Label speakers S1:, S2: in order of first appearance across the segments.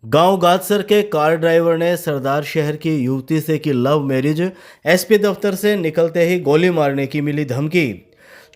S1: गांव गादसर के car driver ने सरदार शहर की युवती से की लव मैरिज। एसपी दफ्तर से निकलते ही गोली मारने की मिली धमकी।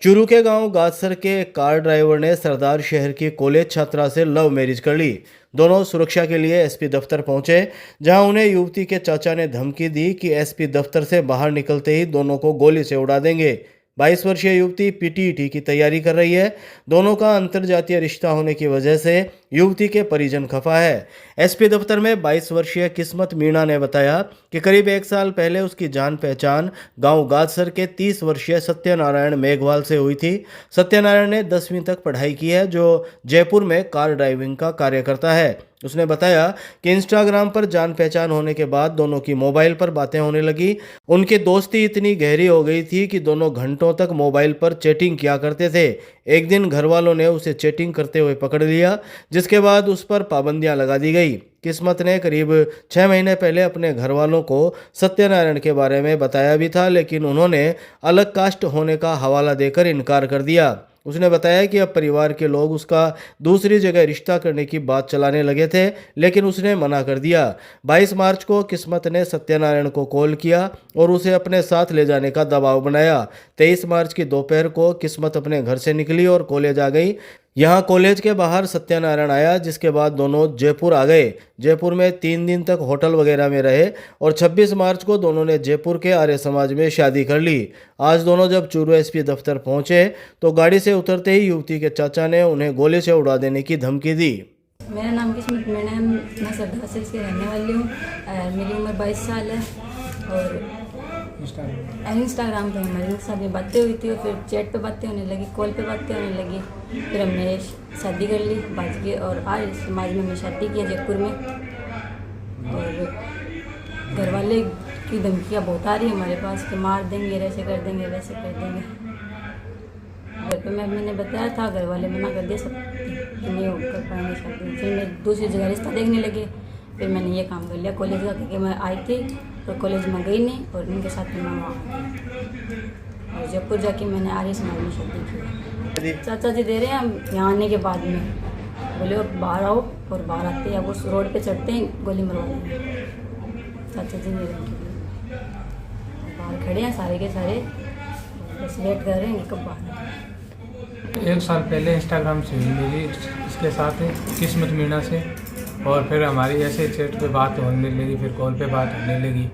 S1: चूरू के गांव गादसर के कार ड्राइवर ने सरदार शहर की कॉलेज छात्रा से लव मैरिज कर ली। दोनों सुरक्षा के लिए एसपी दफ्तर पहुंचे, जहां उन्हें युवती के चाचा ने धमकी दी कि एसपी दफ्तर से बाहर निकलते ही दोनों को गोली से उड़ा देंगे। 22 वर्षीय युवती पीटीईटी की तैयारी कर रही है। दोनों का अंतर्जातीय रिश्ता होने की वजह से युवती के परिजन खफा है। एसपी दफ्तर में 22 वर्षीय किस्मत मीणा ने बताया कि करीब 1 साल पहले उसकी जान पहचान गांव गादसर के 30 वर्षीय सत्यनारायण मेघवाल से हुई थी। सत्यनारायण ने 10वीं तक पढ़ाई की है, जो जयपुर में कार ड्राइविंग का कार्य करता है। उसने बताया कि इंस्टाग्राम पर जान पहचान होने के बाद दोनों की मोबाइल पर बातें होने लगी। उनकी दोस्ती इतनी गहरी हो गई थी कि दोनों घंटों तक मोबाइल पर चैटिंग किया करते थे। एक दिन घर वालों ने उसे चैटिंग करते हुए पकड़ लिया, जिसके बाद उस पर पाबंदियां लगा दी गई। किस्मत ने करीब 6 महीने पहले अपने घर वालों को सत्यनारायण के बारे में बताया भी था, लेकिन उन्होंने अलग कास्ट होने का हवाला देकर इनकार कर दिया। उसने बताया कि अब परिवार के लोग उसका दूसरी जगह रिश्ता करने की बात चलाने लगे थे, लेकिन उसने मना कर दिया। 22 मार्च को किस्मत ने सत्यनारायण को कॉल किया और उसे अपने साथ ले जाने का दबाव बनाया। 23 मार्च की दोपहर को किस्मत अपने घर से निकली और कॉलेज आ गई। यहाँ कॉलेज के बाहर सत्यनारायण आया, जिसके बाद दोनों जयपुर आ गए। जयपुर में 3 दिन तक होटल वगैरह में रहे और 26 मार्च को दोनों ने जयपुर के आर्य समाज में शादी कर ली। आज दोनों जब चूरू एसपी दफ्तर पहुंचे तो गाड़ी से उतरते ही युवती के चाचा ने उन्हें गोली से उड़ा देने की धमकी दी।
S2: मेरा नाम किस्मत मीणा है। मैं सरदार शहर से रहने वाली हूँ। मेरी उम्र 22 साल है और इंस्टाग्राम पे हमारे साथ में बातें हुई थी और फिर चैट पे बातें होने लगी, कॉल पे बातें होने लगी। फिर हमने शादी कर ली बाज के और आज समाज में हमने शादी की है जयपुर में। और घर वाले की धमकियाँ बहुत आ रही है हमारे पास कि मार देंगे, ऐसे कर देंगे, वैसे कर देंगे। घर पे मैंने बताया था, घर वाले मना कर दिया सब कि नहीं हो कर पाएंगे शादी। फिर मैं दूसरी जगह रिश्ता देखने लगे। फिर मैंने ये काम कर लिया कॉलेज का, क्योंकि मैं आई थी और कॉलेज में गई नहीं और उनके साथ मैं वहाँ और जयपुर जाके मैंने आर्य समाज में शादी की। चाचा जी दे रहे हैं हम यहाँ आने के बाद में, बोले और बाहर आओ, और बाहर आते हैं वो रोड पे चढ़ते हैं गोली मरवा देंगे। चाचा जी मेरे बाहर खड़े हैं सारे के सारे, बस वेट कर रहे हैं कब बाहर।
S3: 1 साल पहले इंस्टाग्राम से हुई मेरी इसके साथ किस्मत मीणा से, और फिर हमारी ऐसे चैट पे बात होने लगी, फिर कॉल पे बात होने लगी।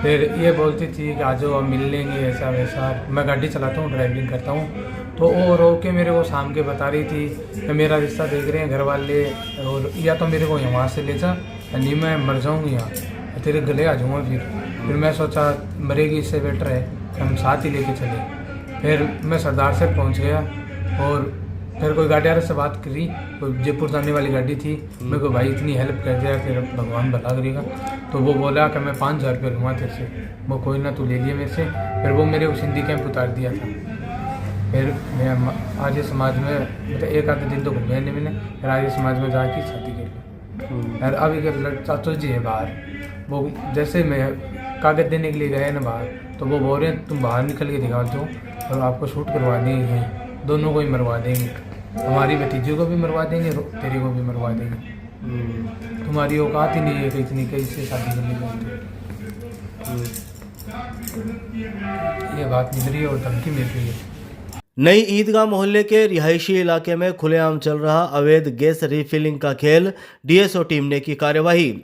S3: फिर ये बोलती थी कि आज हम मिल लेंगे, ऐसा वैसा। मैं गाड़ी चलाता हूँ, ड्राइविंग करता हूँ, तो वो रो के मेरे को शाम के बता रही थी कि मेरा रिश्ता देख रहे हैं घर वाले, और या तो मेरे को यहाँ से ले जा, नहीं मैं मर जाऊँगी यहाँ, तेरे गले आ जाऊँगा। फिर मैं सोचा मरेगी इससे बेटर है हम साथ ही लेके चले। फिर मैं सरदार से पहुँच गया और फिर कोई गाड़ी वाले से बात करी, कोई जयपुर जाने वाली गाड़ी थी। मेरे को भाई इतनी हेल्प कर दिया कि भगवान भला करेगा। तो वो बोला कि मैं 5,000 रुपये लूँगा तेरे से। वो कोई ना, तू ले लिया मेरे से। फिर वो मेरे को सिंधी कैंप उतार दिया था। फिर मैं आर्य समाज में मतलब 1 आधे दिन तो घूमने नहीं मिले। फिर आर्य समाज में जाके शादी कर ली। यार अभी के चाचू जी है बाहर, वो जैसे मैं कागज देने के लिए गए ना बाहर, तो वो बोल रहे हैं तुम बाहर निकल के दिखा दो और आपको शूट करवा देंगे, दोनों को ही मरवा देंगे, हमारी भतीजी को भी मरवा देंगे, तेरे को भी मरवा देंगे। तुम्हारी औकात ही नहीं है कि इतनी कैसे शादी करने की। ये बात मिल रही है और धमकी मिल रही है।
S1: नई ईदगाह मोहल्ले के रिहायशी इलाके में खुलेआम चल रहा अवैध गैस रिफिलिंग का खेल, डीएसओ टीम ने की कार्यवाही।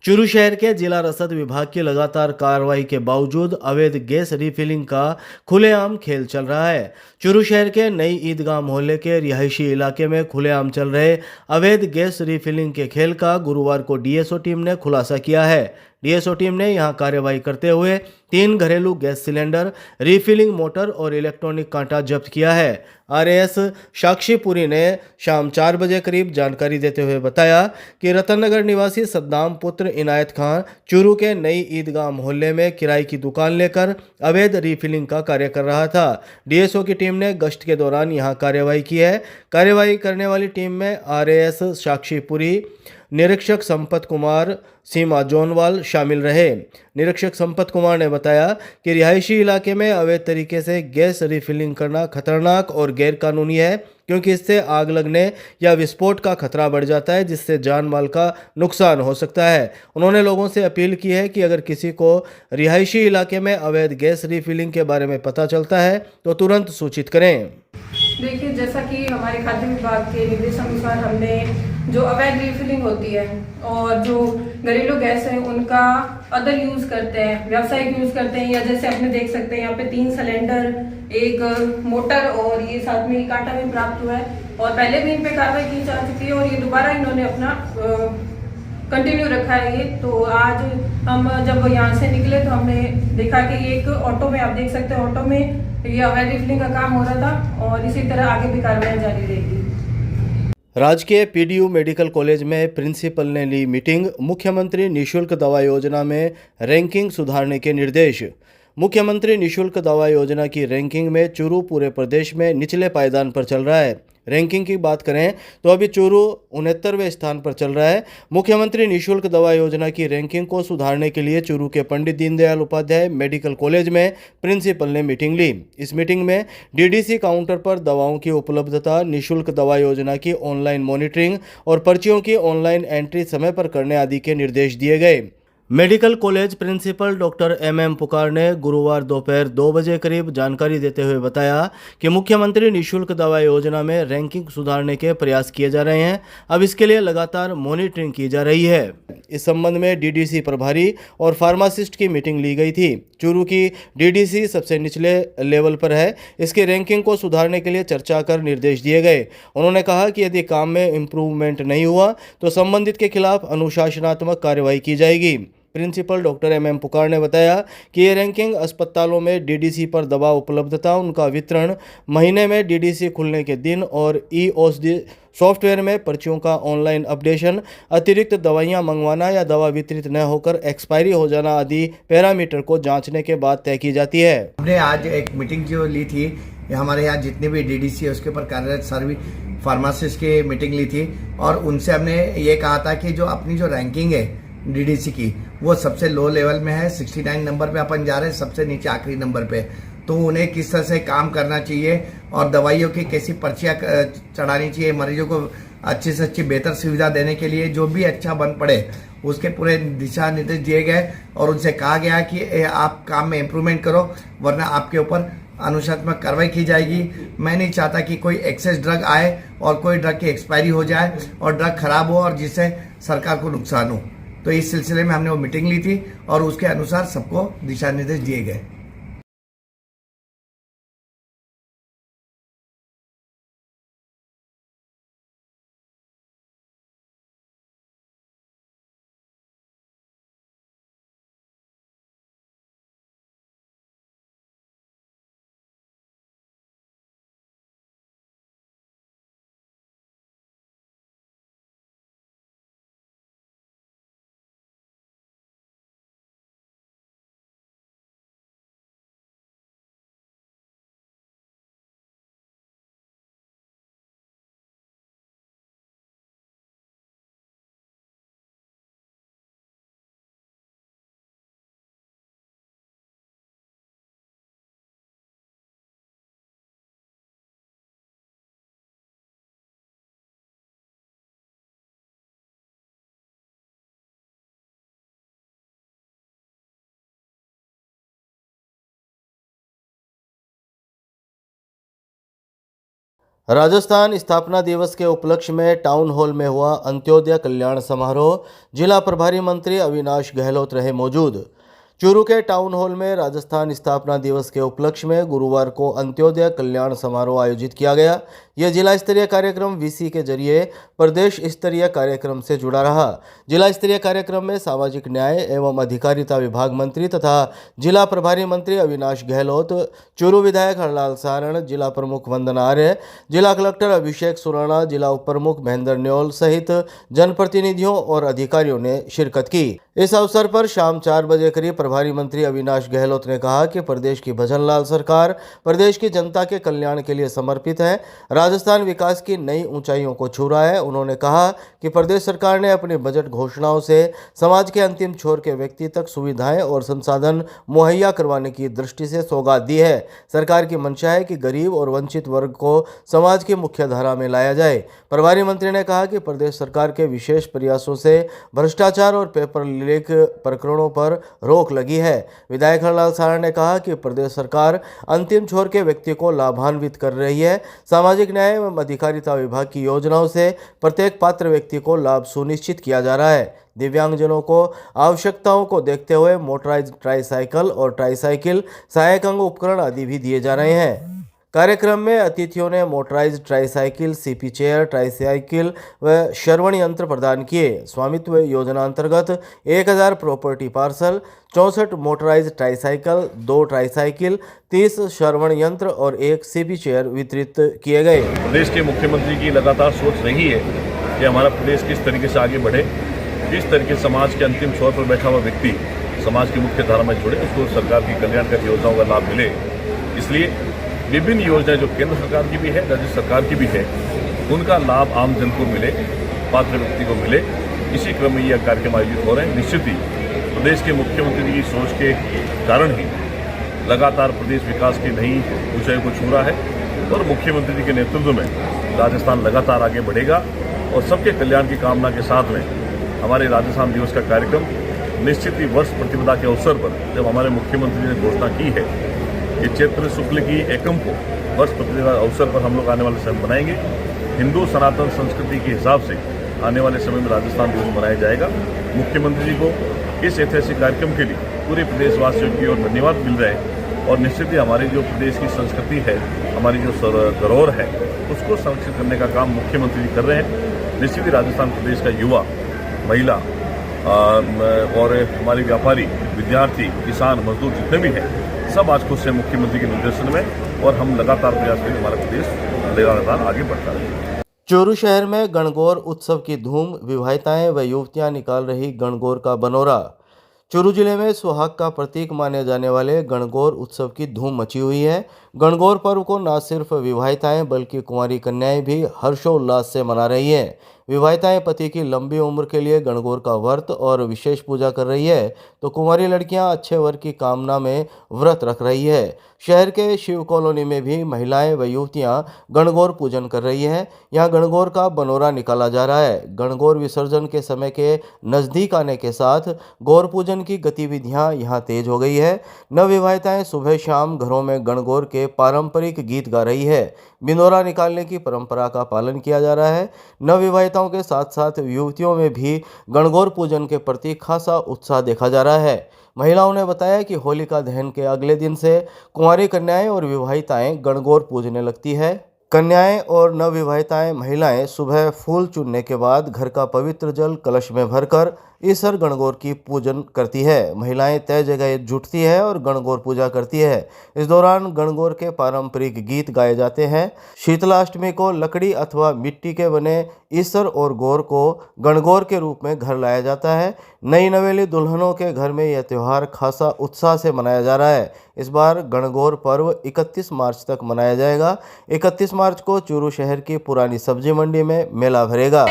S1: चूरू शहर के जिला रसद विभाग की लगातार कार्रवाई के बावजूद अवैध गैस रिफिलिंग का खुलेआम खेल चल रहा है। चूरू शहर के नई ईदगाह मोहल्ले के रिहायशी इलाके में खुलेआम चल रहे अवैध गैस रिफिलिंग के खेल का गुरुवार को डीएसओ टीम ने खुलासा किया है। डीएसओ टीम ने यहां कार्रवाई करते हुए 3 घरेलू गैस सिलेंडर, रिफिलिंग मोटर और इलेक्ट्रॉनिक कांटा जब्त किया है। आरएएस साक्षीपुरी ने शाम 4 बजे करीब जानकारी देते हुए बताया कि रतननगर निवासी सद्दाम पुत्र इनायत खान चूरू के नई ईदगाह मोहल्ले में किराए की दुकान लेकर अवैध रिफिलिंग का कार्य कर रहा था। डीएसओ की टीम ने गश्त के दौरान यहां कार्रवाई की है। कार्रवाई करने वाली टीम में आरएएस साक्षीपुरी, निरीक्षक संपत कुमार, सीमा जोनवाल शामिल रहे। निरीक्षक संपत कुमार ने बताया कि रिहायशी इलाके में अवैध तरीके से गैस रिफिलिंग करना खतरनाक और गैरकानूनी है, क्योंकि इससे आग लगने या विस्फोट का खतरा बढ़ जाता है, जिससे जान माल का नुकसान हो सकता है। उन्होंने लोगों से अपील की है कि अगर किसी को रिहायशी इलाके में अवैध गैस रिफिलिंग के बारे में पता चलता है तो तुरंत सूचित करें।
S4: देखिए, जैसा कि हमारे खाद्य विभाग के निर्देशानुसार हमने जो अवैध रिफिलिंग होती है और जो घरेलू गैस है उनका अदर यूज़ करते हैं, व्यावसायिक यूज़ करते हैं, या जैसे आपने देख सकते हैं यहाँ पे 3 सिलेंडर, एक मोटर और ये साथ में कांटा भी प्राप्त हुआ है और पहले भी इन पे कार्रवाई की जा चुकी है और ये दोबारा इन्होंने अपना कंटिन्यू रखा है। ये तो आज हम जब यहाँ से निकले तो हमने देखा कि ये एक ऑटो में, आप देख सकते हैं ऑटो में ये अवैध रिफिलिंग का काम हो रहा था और इसी तरह आगे भी कार्रवाई जारी रहेगी।
S1: राजकीय पीडीयू मेडिकल कॉलेज में प्रिंसिपल ने ली मीटिंग। मुख्यमंत्री निःशुल्क दवा योजना में रैंकिंग सुधारने के निर्देश। मुख्यमंत्री निःशुल्क दवा योजना की रैंकिंग में चूरू पूरे प्रदेश में निचले पायदान पर चल रहा है। रैंकिंग की बात करें तो अभी चूरू 69वें स्थान पर चल रहा है। मुख्यमंत्री निःशुल्क दवा योजना की रैंकिंग को सुधारने के लिए चूरू के पंडित दीनदयाल उपाध्याय मेडिकल कॉलेज में प्रिंसिपल ने मीटिंग ली। इस मीटिंग में डीडीसी काउंटर पर दवाओं की उपलब्धता, निःशुल्क दवा योजना की ऑनलाइन मॉनिटरिंग और पर्चियों की ऑनलाइन एंट्री समय पर करने आदि के निर्देश दिए गए। Medical college principal doctor M Pukar ने गुरुवार दोपहर 2 बजे करीब जानकारी देते हुए बताया कि मुख्यमंत्री निःशुल्क दवा योजना में रैंकिंग सुधारने के प्रयास किए जा रहे हैं। अब इसके लिए लगातार मॉनिटरिंग की जा रही है। इस संबंध में डीडीसी प्रभारी और फार्मासिस्ट की मीटिंग ली गई थी। चूरू की डीडीसी सबसे निचले लेवल पर है। इसकी रैंकिंग को सुधारने के लिए चर्चा कर निर्देश दिए गए। उन्होंने कहा कि यदि काम में इम्प्रूवमेंट नहीं हुआ तो संबंधित के खिलाफ अनुशासनात्मक कार्रवाई की जाएगी। प्रिंसिपल डॉक्टर एम पुकार ने बताया कि ये रैंकिंग अस्पतालों में डीडीसी पर दवा उपलब्धता, उनका वितरण, महीने में डीडीसी खुलने के दिन और ई-औषधि सॉफ्टवेयर में पर्चियों का ऑनलाइन अपडेशन, अतिरिक्त दवाइयां मंगवाना या दवा वितरित न होकर एक्सपायरी हो जाना आदि पैरामीटर को जांचने के बाद तय की जाती है।
S5: हमने आज एक मीटिंग जो ली थी, हमारे यहाँ जितने भी डीडीसी है उसके ऊपर कार्यरत सर्वी फार्मासिस्ट की मीटिंग ली थी और उनसे हमने ये कहा था कि जो अपनी जो रैंकिंग है डीडीसी की वो सबसे लो लेवल में है, 69 नंबर पे अपन जा रहे हैं, सबसे नीचे आखिरी नंबर पे। तो उन्हें किस तरह से काम करना चाहिए और दवाइयों की कैसी पर्चियाँ चढ़ानी चाहिए, मरीजों को अच्छी से अच्छी बेहतर सुविधा देने के लिए जो भी अच्छा बन पड़े उसके पूरे दिशा निर्देश दिए गए और उनसे कहा गया कि आप काम में इम्प्रूवमेंट करो वरना आपके ऊपर अनुशासनात्मक कार्रवाई की जाएगी। मैं नहीं चाहता कि कोई एक्सेस ड्रग आए और कोई ड्रग की एक्सपायरी हो जाए और ड्रग खराब हो और जिससे सरकार को नुकसान हो। तो इस सिलसिले में हमने वो मीटिंग ली थी और उसके अनुसार सबको दिशा निर्देश दिए गए।
S1: राजस्थान स्थापना दिवस के उपलक्ष्य में टाउन हॉल में हुआ अंत्योदय कल्याण समारोह। जिला प्रभारी मंत्री अविनाश गहलोत रहे मौजूद। चूरू के टाउन हॉल में राजस्थान स्थापना दिवस के उपलक्ष्य में गुरुवार को अंत्योदय कल्याण समारोह आयोजित किया गया। यह जिला स्तरीय कार्यक्रम वीसी के जरिए प्रदेश स्तरीय कार्यक्रम से जुड़ा रहा। जिला स्तरीय कार्यक्रम में सामाजिक न्याय एवं अधिकारिता विभाग मंत्री तथा जिला प्रभारी मंत्री अविनाश गहलोत, चूरू विधायक हरलाल सारण, जिला प्रमुख वंदना आर्य, जिला कलेक्टर अभिषेक सुराणा, जिला उप प्रमुख महेंद्र न्योल सहित जनप्रतिनिधियों और अधिकारियों ने शिरकत की। इस अवसर पर शाम 4 बजे करीब प्रभारी मंत्री अविनाश गहलोत ने कहा कि प्रदेश की भजनलाल सरकार प्रदेश की जनता के कल्याण के लिए समर्पित है। राजस्थान विकास की नई ऊंचाइयों को छू रहा है। उन्होंने कहा कि प्रदेश सरकार ने अपनी बजट घोषणाओं से समाज के अंतिम छोर के व्यक्ति तक सुविधाएं और संसाधन मुहैया करवाने की दृष्टि से सौगात दी है। सरकार की मंशा है कि गरीब और वंचित वर्ग को समाज की मुख्य धारा में लाया जाए। प्रभारी मंत्री ने कहा कि प्रदेश सरकार के विशेष प्रयासों से भ्रष्टाचार और पेपर लीक प्रकरणों पर रोक लगी है। विधायक हरलाल सारण ने कहा कि प्रदेश सरकार अंतिम छोर के व्यक्ति को लाभान्वित कर रही है। सामाजिक न्याय एवं अधिकारिता विभाग की योजनाओं से प्रत्येक पात्र व्यक्ति को लाभ सुनिश्चित किया जा रहा है। दिव्यांगजनों को आवश्यकताओं को देखते हुए मोटराइज्ड ट्राईसाइकिल और ट्राईसाइकिल सहायक अंग उपकरण आदि भी दिए जा रहे हैं। कार्यक्रम में अतिथियों ने motorised tricycle, CP chair, tricycle व श्रवण यंत्र प्रदान किए। स्वामित्व योजना अंतर्गत 1000 property parcel, 64 motorised tricycle, 2 tricycle, 30 श्रवण यंत्र और 1 सीपी चेयर वितरित किए गए।
S6: प्रदेश के मुख्यमंत्री की लगातार सोच रही है कि हमारा प्रदेश किस तरीके से आगे बढ़े, किस तरीके समाज के अंतिम छोर पर बैठा हुआ व्यक्ति समाज की मुख्य धारा में जुड़े, उसको सरकार की कल्याणकारी योजनाओं का लाभ मिले। इसलिए विभिन्न योजनाएं जो केंद्र सरकार की भी है, राज्य सरकार की भी है, उनका लाभ आम जन को मिले, पात्र व्यक्ति को मिले। इसी क्रम में यह कार्यक्रम आयोजित हो रहे हैं। निश्चित ही प्रदेश के मुख्यमंत्री की सोच के कारण ही लगातार प्रदेश विकास की नई ऊंचाई को छू रहा है और मुख्यमंत्री जी के नेतृत्व में राजस्थान लगातार आगे बढ़ेगा। और सबके कल्याण की कामना के साथ में हमारे राजस्थान दिवस का कार्यक्रम निश्चित ही वर्ष प्रतिपदा के अवसर पर जब हमारे मुख्यमंत्री ने घोषणा की है कि चैत्र शुक्ल की एकम को वर्ष प्रतिपदा अवसर पर हम लोग आने वाले समय मनाएंगे। हिंदू सनातन संस्कृति के हिसाब से आने वाले समय में राजस्थान दिवस मनाया जाएगा। मुख्यमंत्री जी को इस ऐतिहासिक कार्यक्रम के लिए पूरे प्रदेशवासियों की ओर धन्यवाद मिल रहा है। और निश्चित ही हमारी जो प्रदेश की संस्कृति है, हमारी जो धरोहर है, उसको संरक्षित करने का काम मुख्यमंत्री जी कर रहे हैं। निश्चित ही राजस्थान प्रदेश का युवा, महिला और हमारे व्यापारी, विद्यार्थी, किसान, मजदूर जितने भी हैं, सब आज खुश हैं मुख्यमंत्री के निर्देशन में। और हम लगातार प्रयास करें हमारा प्रदेश लगातार आगे बढ़ता रहे।
S1: चूरू शहर में गणगौर उत्सव की धूम, विवाहिताएं व युवतियां निकाल रही गणगौर का बनोरा। चूरू जिले में सुहाग का प्रतीक माने जाने वाले गणगौर उत्सव की धूम मची हुई है। गणगौर पर्व को न सिर्फ विवाहिताएं बल्कि कुंवारी कन्याएं भी हर्षोल्लास से मना रही हैं। विवाहिताएं पति की लंबी उम्र के लिए गणगौर का व्रत और विशेष पूजा कर रही है, तो कुंवारी लड़कियां अच्छे वर की कामना में व्रत रख रही है। शहर के शिव कॉलोनी में भी महिलाएं व युवतियां गणगौर पूजन कर रही हैं। यहां गणगौर का बनोरा निकाला जा रहा है। गणगौर विसर्जन के समय के नज़दीक आने के साथ गौर पूजन की गतिविधियां यहां तेज हो गई है। नवविवाहिताएं सुबह शाम घरों में गणगौर के पारंपरिक गीत गा रही है। बिनोरा निकालने की परंपरा का पालन किया जा रहा है। नवविवाहिताओं के साथ साथ युवतियों में भी गणगौर पूजन के प्रति खासा उत्साह देखा जा रहा है। महिलाओं ने बताया कि होलिका दहन के अगले दिन से कुंवारी कन्याएं और विवाहिताएं गणगौर पूजने लगती है। कन्याएं और नवविवाहिताएं महिलाएं सुबह फूल चुनने के बाद घर का पवित्र जल कलश में भरकर ईसर गणगौर की पूजन करती है। महिलाएं तय जगह जुटती है और गणगौर पूजा करती है। इस दौरान गणगौर के पारंपरिक गीत गाए जाते हैं। शीतलाष्टमी को लकड़ी अथवा मिट्टी के बने ईसर और गौर को गणगौर के रूप में घर लाया जाता है। नई नवेली दुल्हनों के घर में यह त्यौहार खासा उत्साह से मनाया जा रहा है। इस बार गणगौर पर्व 31 मार्च तक मनाया जाएगा। 31 मार्च को चूरू शहर की पुरानी सब्जी मंडी में मेला भरेगा।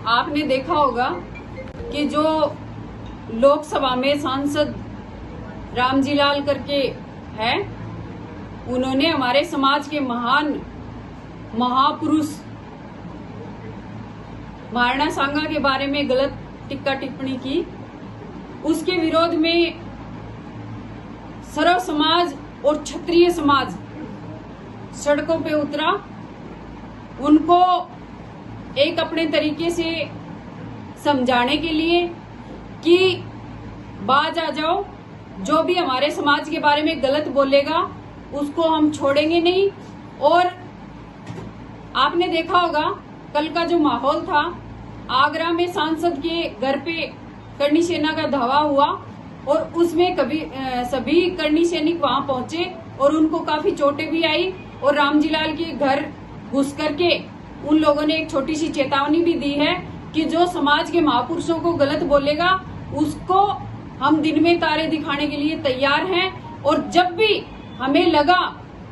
S7: आपने देखा होगा कि जो लोकसभा में सांसद रामजी लाल करके हैं, उन्होंने हमारे समाज के महान महापुरुष महाराणा सांगा के बारे में गलत टिक्का टिप्पणी की। उसके विरोध में सर्व समाज और क्षत्रिय समाज सड़कों पे उतरा। उनको एक अपने तरीके से समझाने के लिए कि बाज आ जाओ, जो भी हमारे समाज के बारे में गलत बोलेगा उसको हम छोड़ेंगे नहीं। और आपने देखा होगा कल का जो माहौल था, आगरा में सांसद के घर पे करनी सेना का धावा हुआ और उसमें सभी करनी सैनिक वहां पहुंचे और उनको काफी चोटें भी आई और रामजीलाल के घर घुस करके उन लोगों ने एक छोटी सी चेतावनी भी दी है कि जो समाज के महापुरुषों को गलत बोलेगा उसको हम दिन में तारे दिखाने के लिए तैयार हैं। और जब भी हमें लगा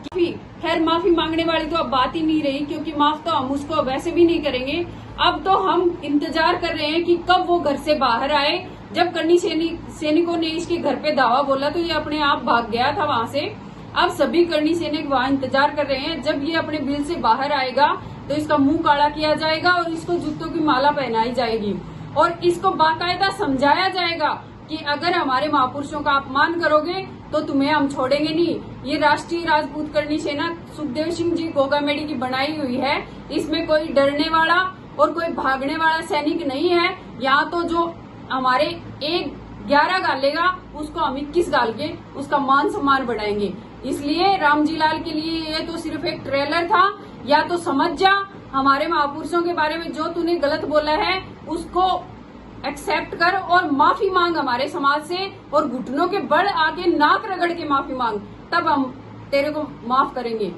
S7: कि खैर माफी मांगने वाली तो अब बात ही नहीं रही, क्योंकि माफ तो हम उसको वैसे भी नहीं करेंगे। अब तो हम इंतजार कर रहे हैं कि कब वो घर से बाहर आए। जब करनी सैनिकों ने इसके घर पे दावा बोला तो ये अपने आप भाग गया था वहां से। अब सभी करनी सैनिक वहां इंतजार कर रहे हैं, जब ये अपने बिल से बाहर आएगा तो इसका मुंह काला किया जाएगा और इसको जूतों की माला पहनाई जाएगी और इसको बाकायदा समझाया जाएगा कि अगर हमारे महापुरुषों का अपमान करोगे तो तुम्हें हम छोड़ेंगे नहीं। ये राष्ट्रीय राजपूत करनी सेना सुखदेव सिंह जी गोगामेडी की बनाई हुई है, इसमें कोई डरने वाला और कोई भागने वाला सैनिक नहीं है। यहाँ तो जो हमारे 11 गालेगा उसको हम 21 गाल के उसका मान सम्मान बढ़ाएंगे। इसलिए रामजीलाल के लिए ये तो सिर्फ एक ट्रेलर था। या तो समझ जा, हमारे महापुरुषों के बारे में जो तूने गलत बोला है उसको एक्सेप्ट कर और माफी मांग हमारे समाज से और घुटनों के बल आके नाक रगड़ के माफी मांग, तब हम तेरे को माफ करेंगे।